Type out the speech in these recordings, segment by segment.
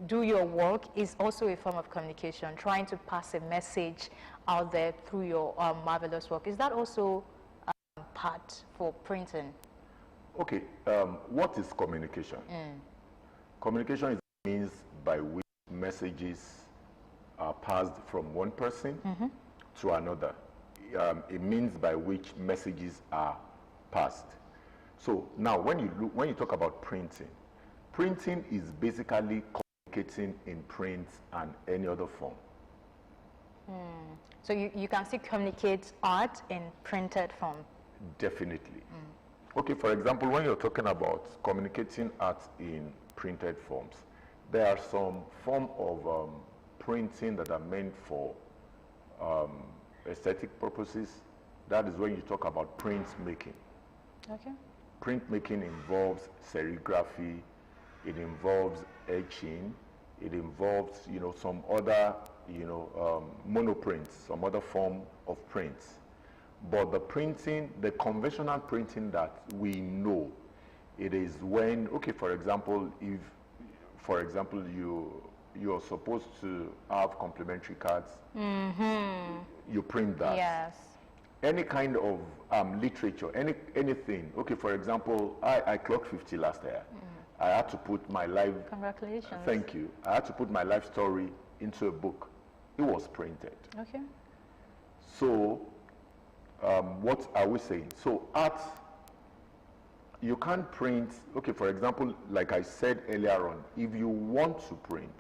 do your work is also a form of communication, trying to pass a message out there through your marvelous work. Is that also part for printing? Okay, what is communication? Communication is a means by which messages are passed from one person to another. A means by which messages are passed. So now when you talk about printing, printing is basically communicating in print and any other form. So you can still communicate art in printed form? Definitely. Okay, for example, when you're talking about communicating art in printed forms, there are some form of printing that are meant for aesthetic purposes. That is when you talk about print making. Okay. Print making involves serigraphy, it involves etching, it involves, some other, monoprints, some other form of prints. But the printing, the conventional printing that we know, it is when, okay, for example, if, for example, you're supposed to have complimentary cards, you print that. Yes. Any kind of literature, anything. Okay, for example, I clocked 50 last year. I had to put my life. Congratulations. Thank you. I had to put my life story into a book. It was printed. Okay. So, what are we saying? So, art, you can't print. Okay, for example, like I said earlier on, if you want to print,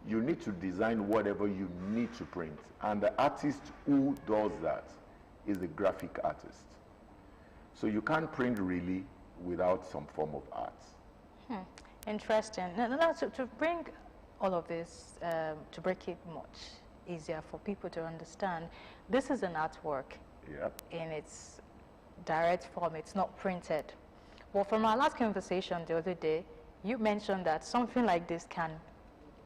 you need to design whatever you need to print. And the artist who does that is a graphic artist. So you can't print really without some form of art. Interesting. Now, to bring all of this, to break it much easier for people to understand, this is an artwork in its direct form. It's not printed. Well, from our last conversation the other day, you mentioned that something like this can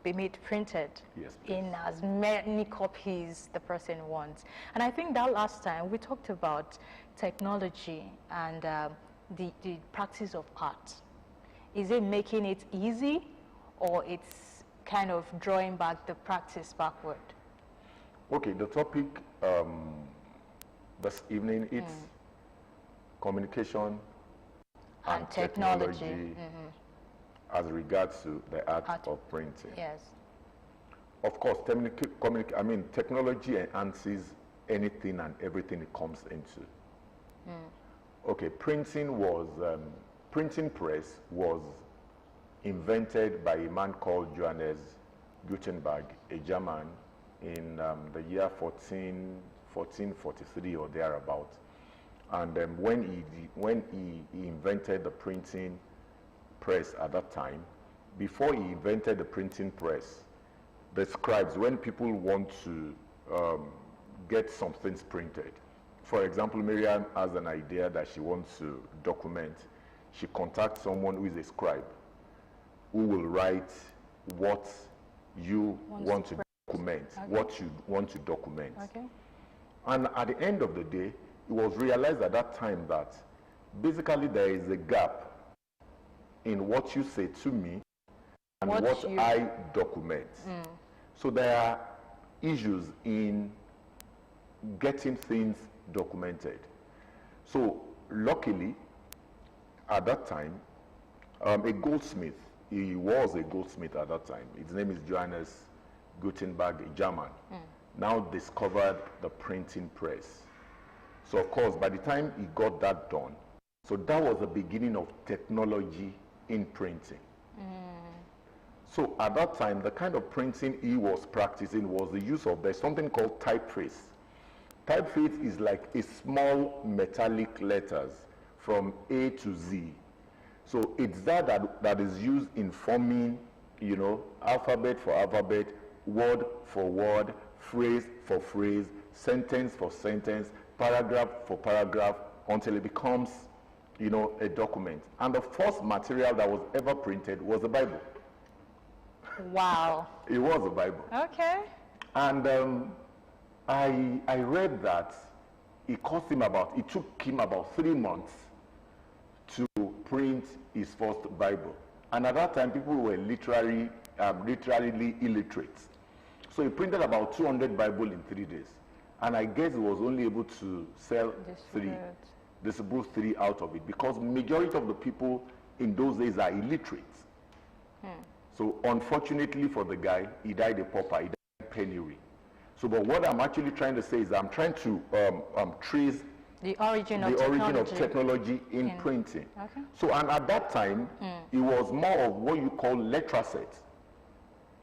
be made printed in as many copies the person wants. And I think that last time we talked about technology and the practice of art. Is it making it easy, or it's kind of drawing back the practice backward? Okay, the topic this evening is communication and technology. As regards to the art of printing. Yes. Of course, technology enhances anything and everything it comes into. Okay, printing press was invented by a man called Johannes Gutenberg, a German, in the year 1443 or thereabout. And when he invented the printing press at that time, before he invented the printing press, the scribes, when people want to get some things printed, for example, Miriam has an idea that she wants to document, she contacts someone who is a scribe, who will write what you want to document, what you want to document. Okay. And at the end of the day, it was realized at that time that basically there is a gap in what you say to me and what I document. So there are issues in getting things documented. So luckily, at that time, a goldsmith, he was a goldsmith at that time. His name is Johannes Gutenberg, a German, now discovered the printing press. So of course, by the time he got that done, so that was the beginning of technology in printing. So at that time, the kind of printing he was practicing was the use of, there's something called typeface. Typeface is like a small metallic letters from A to Z. So it's that is used in forming, alphabet for alphabet, word for word, phrase for phrase, sentence for sentence, paragraph for paragraph, until it becomes a document. And the first material that was ever printed was the Bible. Wow. It was the Bible. Okay. And I read that it took him about 3 months to print his first Bible. And at that time, people were literally literally illiterate. So he printed about 200 Bible in 3 days. And I guess he was only able to sell distribute 3 out of it, because majority of the people in those days are illiterate. So unfortunately for the guy, he died a pauper, he died penury. So, but what I'm actually trying to say is I'm trying to trace the origin of technology in printing. Okay. So, and at that time, it was more of what you call letter sets.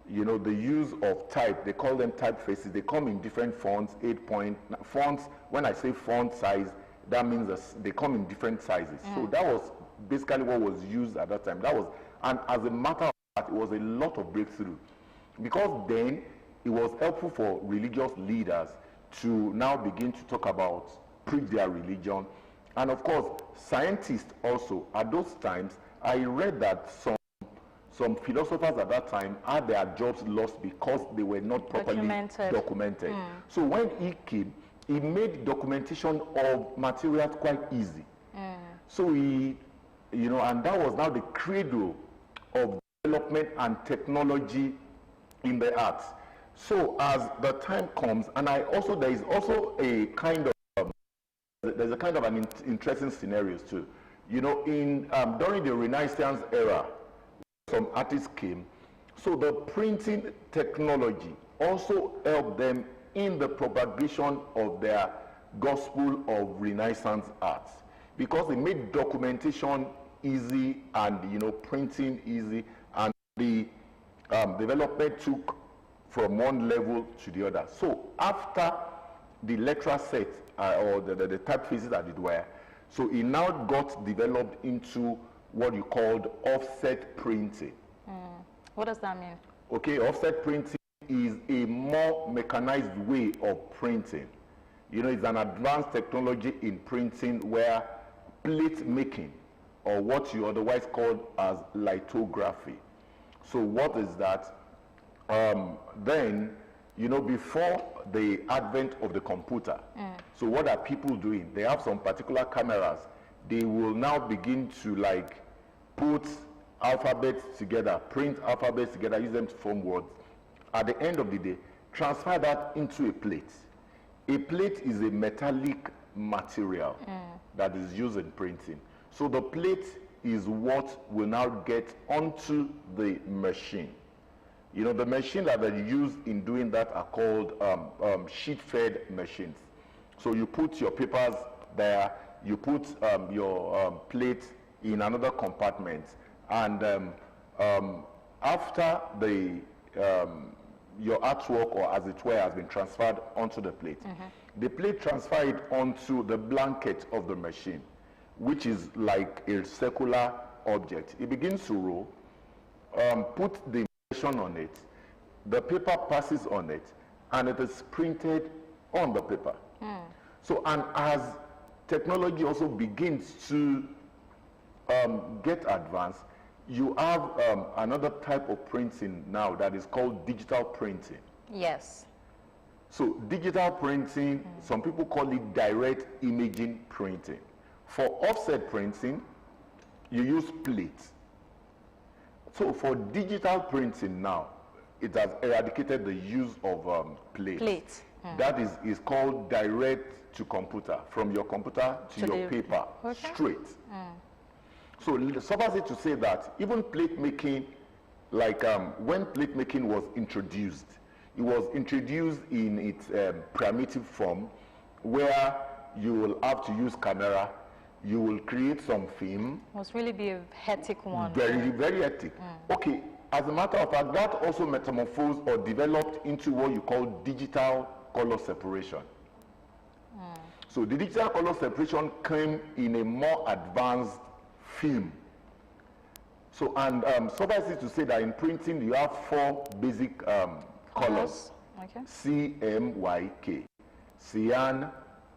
You know, the use of type, they call them typefaces. They come in different fonts, 8-point fonts. When I say font size, that means they come in different sizes. So that was basically what was used at that time. That was, and as a matter of fact, it was a lot of breakthrough, because then it was helpful for religious leaders to now begin to talk about, preach their religion. And of course, scientists also, at those times, I read that some philosophers at that time had their jobs lost because they were not properly documented. So when he came, he made documentation of materials quite easy. So he, you know, and that was now the cradle of development and technology in the arts. So as the time comes, and there is also a kind of, there's a kind of an interesting scenarios too. You know, during the Renaissance era, some artists came, so the printing technology also helped them in the propagation of their gospel of Renaissance arts, because it made documentation easy and, you know, printing easy, and the development took from one level to the other. So after the letter set or the typefaces that it were, so it now got developed into what you called offset printing. What does that mean? Okay, offset printing is a more mechanized way of printing. You know, it's an advanced technology in printing where plate making, or what you otherwise call as lithography. So what is that? Then, you know, before the advent of the computer, so what are people doing? They have some particular cameras. They will now begin to, like, put alphabets together, print alphabets together, use them to form words. At the end of the day, transfer that into a plate. A plate is a metallic material that is used in printing. So the plate is what will now get onto the machine. You know, the machine that are used in doing that are called sheet-fed machines. So you put your papers there, you put your plate in another compartment, and after your artwork, or as it were, has been transferred onto the plate, the plate transfer it onto the blanket of the machine, which is like a circular object. It begins to roll, put the impression on it, the paper passes on it, and it is printed on the paper. So, and as technology also begins to get advanced, you have another type of printing now that is called digital printing. Yes. So digital printing, some people call it direct imaging printing. For offset printing, you use plates. So for digital printing now, it has eradicated the use of plates. That is called direct to computer, from your computer to your paper, straight. So suffice it to say that even plate making, like when plate making was introduced, it was introduced in its primitive form, where you will have to use camera, you will create some film. Must really be a hectic one. Very, very hectic. Okay, as a matter of fact, that also metamorphosed or developed into what you call digital color separation. So the digital color separation came in a more advanced film. So, and suffice it to say that in printing you have 4 basic colors. CMYK: cyan,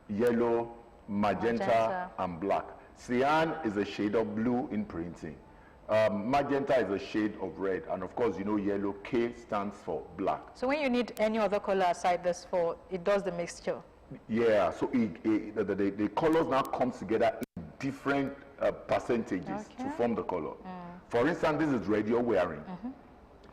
yellow, magenta, and black. Cyan is a shade of blue in printing. Magenta is a shade of red, and of course, you know, yellow. K stands for black. So when you need any other color aside this 4, it does the mixture. Yeah, so the colors now come together in different percentages to form the color. For instance, this is red you're wearing.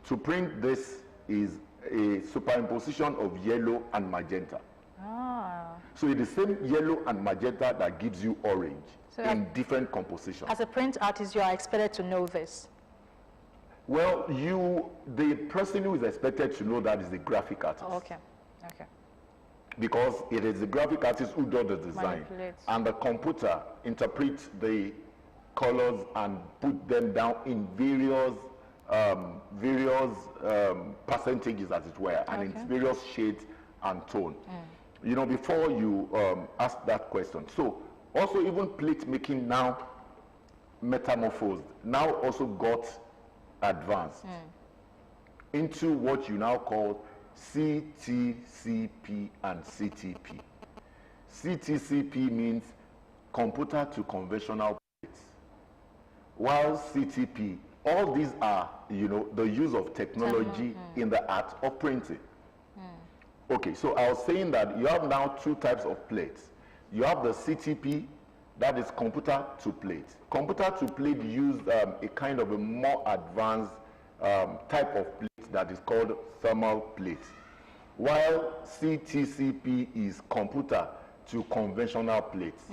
To print this is a superimposition of yellow and magenta. Ah. So it's the same yellow and magenta that gives you orange in different compositions. As a print artist, you are expected to know this. Well, the person who is expected to know that is the graphic artist. Oh, okay. Okay. Because it is the graphic artist who does the design. Manipulates. And the computer interprets the colors and put them down in various percentages, as it were, and in various shades and tone. You know, before you ask that question. So also even plate making now metamorphosed, now also got advanced into what you now call CTCP and CTP. CTCP means computer to conventional plates, while CTP, all these are, you know, the use of technology in the art of printing. Okay, so I was saying that you have now two types of plates. You have the CTP, that is computer to plate. Computer to plate use a kind of a more advanced type of plate that is called thermal plate, while CTCP is computer to conventional plates.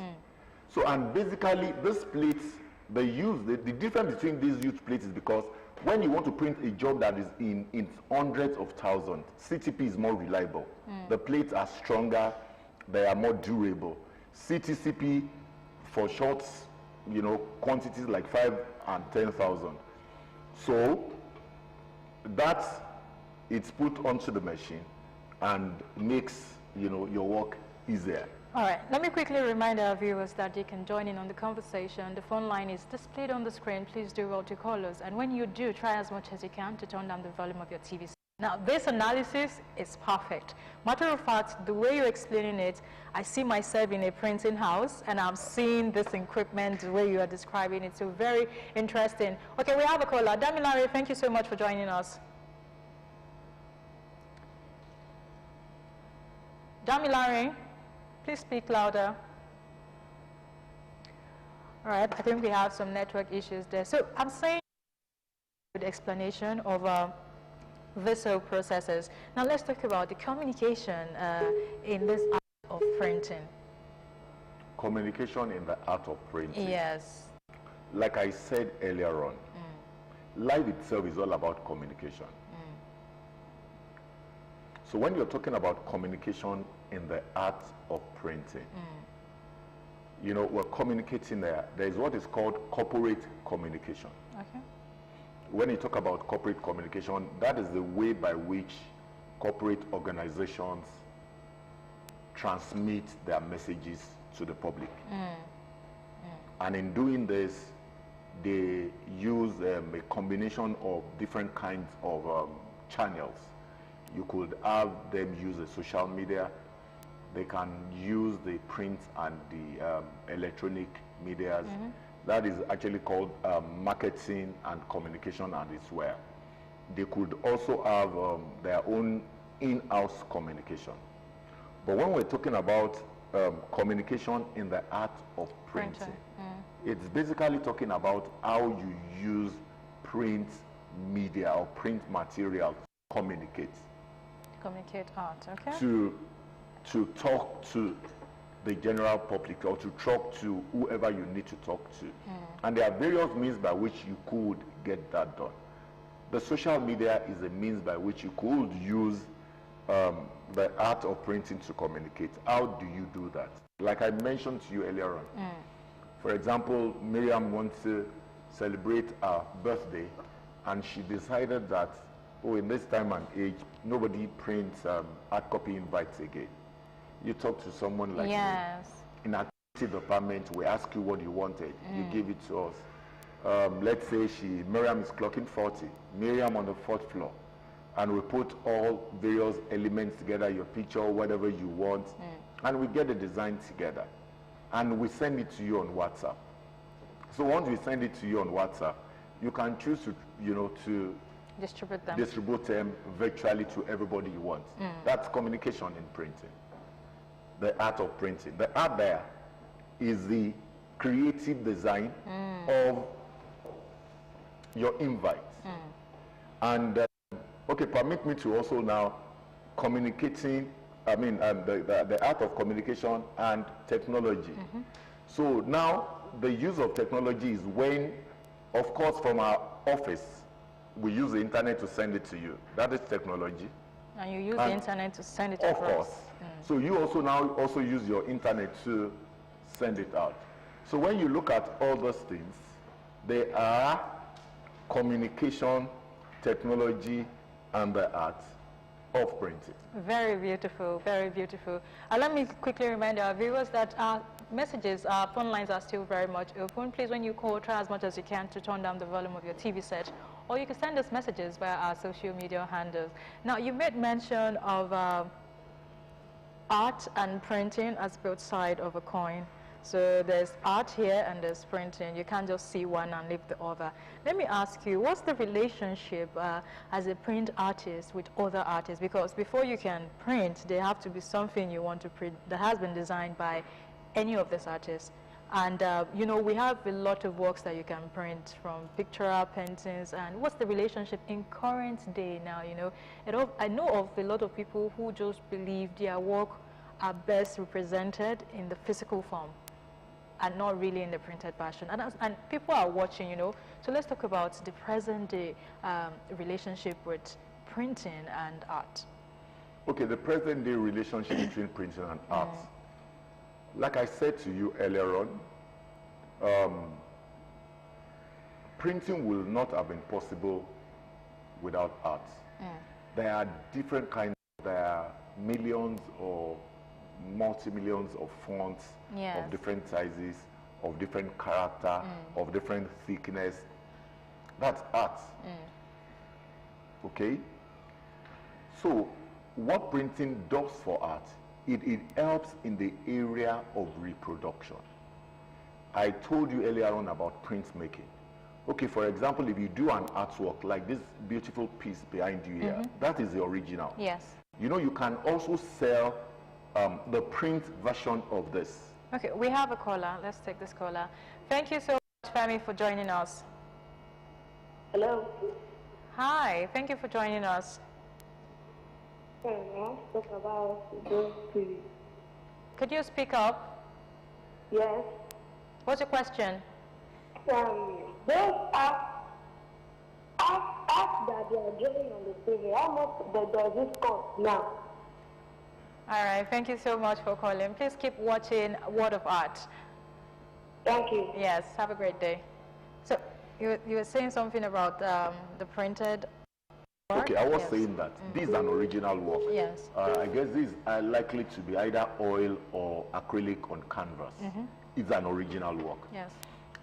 So, and basically these plates, the difference between these used plates is because when you want to print a job that is in hundreds of thousands, CTP is more reliable. The plates are stronger, they are more durable. CTCP for short, you know, quantities like 5 and 10,000. So that it's put onto the machine and makes, you know, your work easier. All right, let me quickly remind our viewers that they can join in on the conversation. The phone line is displayed on the screen. Please do well to call us. And when you do, try as much as you can to turn down the volume of your TV. Now, this analysis is perfect. Matter of fact, the way you're explaining it, I see myself in a printing house, and I'm seeing this equipment the way you are describing it. So very interesting. Okay, we have a caller. Damilare, thank you so much for joining us. Damilare. Please speak louder. All right, I think we have some network issues there. So I'm saying the explanation of visual processes. Now let's talk about the communication in this art of printing. Communication in the art of printing. Yes. Like I said earlier on, life itself is all about communication. So when you're talking about communication in the art of printing, you know, we're communicating there. There is what is called corporate communication. Okay. When you talk about corporate communication, that is the way by which corporate organizations transmit their messages to the public. And in doing this, they use a combination of different kinds of channels. You could have them use the social media. They can use the print and the electronic medias. That is actually called marketing and communication, and it's where they could also have their own in-house communication. But when we're talking about communication in the art of printing, it's basically talking about how you use print media or print material to communicate. Communicate art, okay. To talk to the general public or to talk to whoever you need to talk to. And there are various means by which you could get that done. The social media is a means by which you could use the art of printing to communicate. How do you do that? Like I mentioned to you earlier on. For example, Miriam wants to celebrate her birthday, and she decided that, oh, in this time and age, nobody prints hard copy invites again. You talk to someone like me. In our department, we ask you what you wanted. You give it to us. Let's say Miriam is clocking 40. Miriam on the 4th floor. And we put all various elements together, your picture, whatever you want. And we get the design together. And we send it to you on WhatsApp. So once we send it to you on WhatsApp, you can choose to, you know, to distribute them virtually to everybody you want. That's communication in printing. The art of printing. The art there is the creative design of your invite. And Okay, permit me to also now communicating, the art of communication and technology. So now the use of technology is when, of course, from our office, we use the internet to send it to you. That is technology. And you use the internet to send it across. Of course. So you also now also use your internet to send it out. So when you look at all those things, they are communication, technology, and the art of printing. Very beautiful, very beautiful. Let me quickly remind our viewers that our messages, our phone lines are still very much open. Please, when you call, try as much as you can to turn down the volume of your TV set, or you can send us messages via our social media handles. Now, you made mention of art and printing as both sides of a coin. So there's art here and there's printing. You can't just see one and leave the other. Let me ask you, what's the relationship as a print artist with other artists? Because before you can print, there have to be something you want to print that has been designed by any of these artists. And, you know, we have a lot of works that you can print, from pictorial paintings. And what's the relationship in current day now, you know? I know of a lot of people who just believe their work are best represented in the physical form and not really in the printed version. And people are watching, you know. So let's talk about the present day relationship with printing and art. Okay, the present day relationship between printing and art. Like I said to you earlier on, printing will not have been possible without art. There are different kinds, there are millions or multi-millions of fonts of different sizes, of different character, of different thickness. That's art. Okay? So what printing does for art, it helps in the area of reproduction. I told you earlier on about printmaking. Okay, for example, if you do an artwork like this beautiful piece behind you here, that is the original. Yes. You know, you can also sell the print version of this. Okay, we have a caller. Let's take this caller. Thank you so much, Femi, for joining us. Hello. Hi, thank you for joining us. Talk about those TV. Could you speak up? Yes. What's your question? Those apps that they are drawing on the TV, how much does it cost now? All right, thank you so much for calling. Please keep watching Word of Art. Thank you. Yes, have a great day. So you were saying something about the printed work? Okay, I was saying that this is an original work. Yes. I guess these are likely to be either oil or acrylic on canvas. It's an original work. Yes.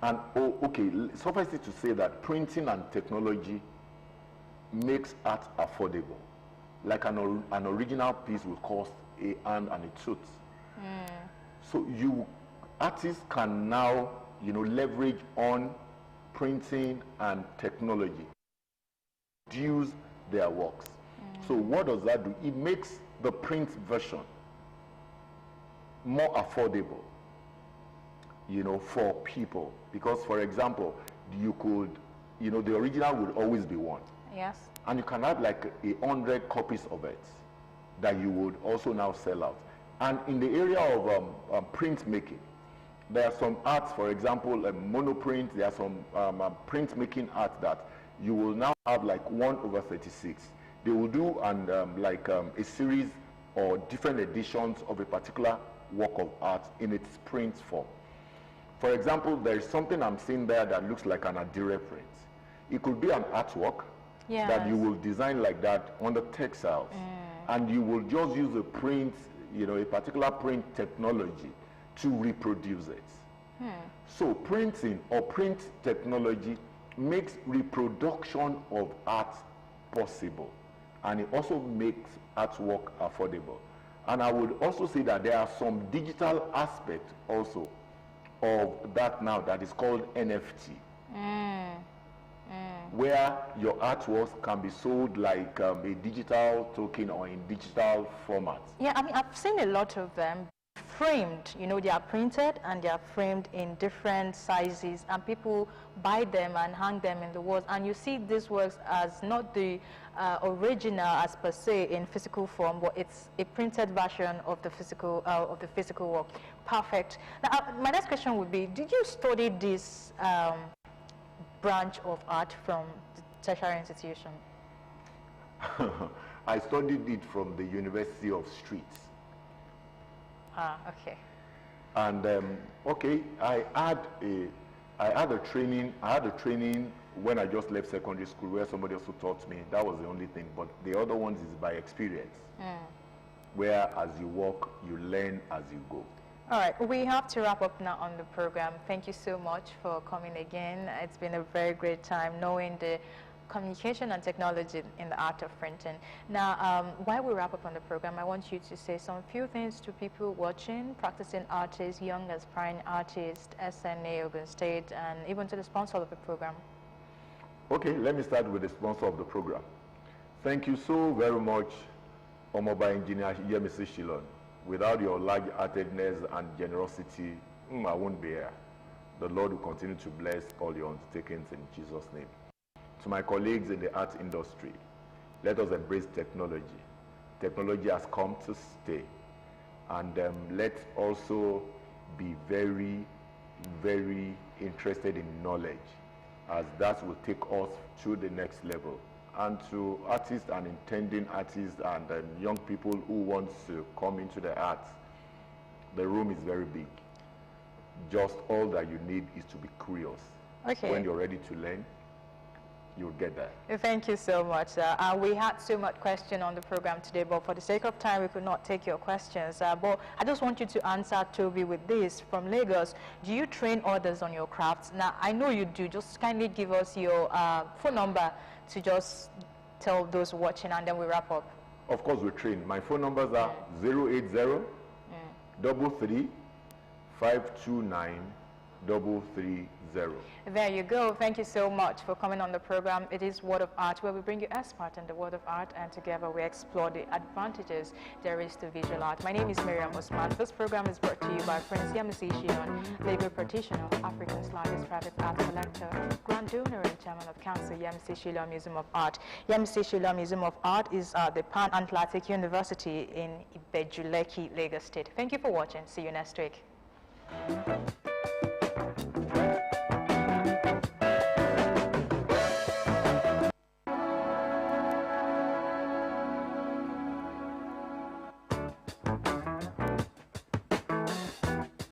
And okay, suffice it to say that printing and technology makes art affordable. Like an original piece will cost a hand and a tooth. So artists can now, you know, leverage on printing and technology, reduce their works. So what does that do? It makes the print version more affordable, you know, for people. Because, for example, you could, you know, the original would always be one. Yes. And you can have like 100 copies of it that you would also now sell out. And in the area of printmaking, there are some arts, for example, monoprint. There are some printmaking art that you will now have like 1/36. They will do a series or different editions of a particular work of art in its print form. For example, there is something I'm seeing there that looks like an Adire print. It could be an artwork that you will design like that on the textiles. And you will just use a print, you know, a particular print technology to reproduce it. So printing or print technology makes reproduction of art possible. And it also makes artwork affordable. And I would also say that there are some digital aspects also of that now that is called NFT. Where your artworks can be sold like a digital token or in digital format. Yeah, I mean, I've seen a lot of them. framed. You know, they are printed and they are framed in different sizes, and people buy them and hang them in the walls. And you see these works as not the original as per se in physical form, but it's a printed version of the physical work. Perfect. Now, my next question would be: did you study this branch of art from the tertiary institution? I studied it from the University of Streets. Ah, okay. And okay, I had a training when I just left secondary school where somebody also taught me. That was the only thing. But the other ones is by experience, where as you walk, you learn as you go. All right, we have to wrap up now on the program. Thank you so much for coming again. It's been a very great time knowing the communication and technology in the art of printing. Now, while we wrap up on the program, I want you to say some few things to people watching, practicing artists, young aspiring artists, SNA, Ogun State, and even to the sponsor of the program. Okay, let me start with the sponsor of the program. Thank you so very much, Omoba Engineer Yemisi Shilon. Without your large-heartedness and generosity, I won't be here. The Lord will continue to bless all your undertakings in Jesus' name. To my colleagues in the art industry, let us embrace technology. Technology has come to stay. And let's also be very, very interested in knowledge, as that will take us to the next level. And to artists and intending artists and young people who want to come into the arts, the room is very big. Just all that you need is to be curious. Okay. When you're ready to learn, you'll get that. Thank you so much, sir. We had so much question on the program today, but for the sake of time, we could not take your questions. But I just want you to answer Toby with this from Lagos. Do you train others on your crafts? Now, I know you do. Just kindly give us your phone number to just tell those watching, and then we wrap up. Of course, we train. My phone numbers are 080 33 529 330. There you go. Thank you so much for coming on the program. It is Word of Art, where we bring you expert in the world of art, and together we explore the advantages there is to visual art. My name is Miriam Osman. This program is brought to you by Prince Yemisi Shilon, legal practitioner, Africa's largest private art collector, grand donor and chairman of council, Yemisi Shilon Museum of Art. Yemisi Shilon Museum of Art is the Pan-Atlantic University in Ibejuleki, Lagos State. Thank you for watching. See you next week.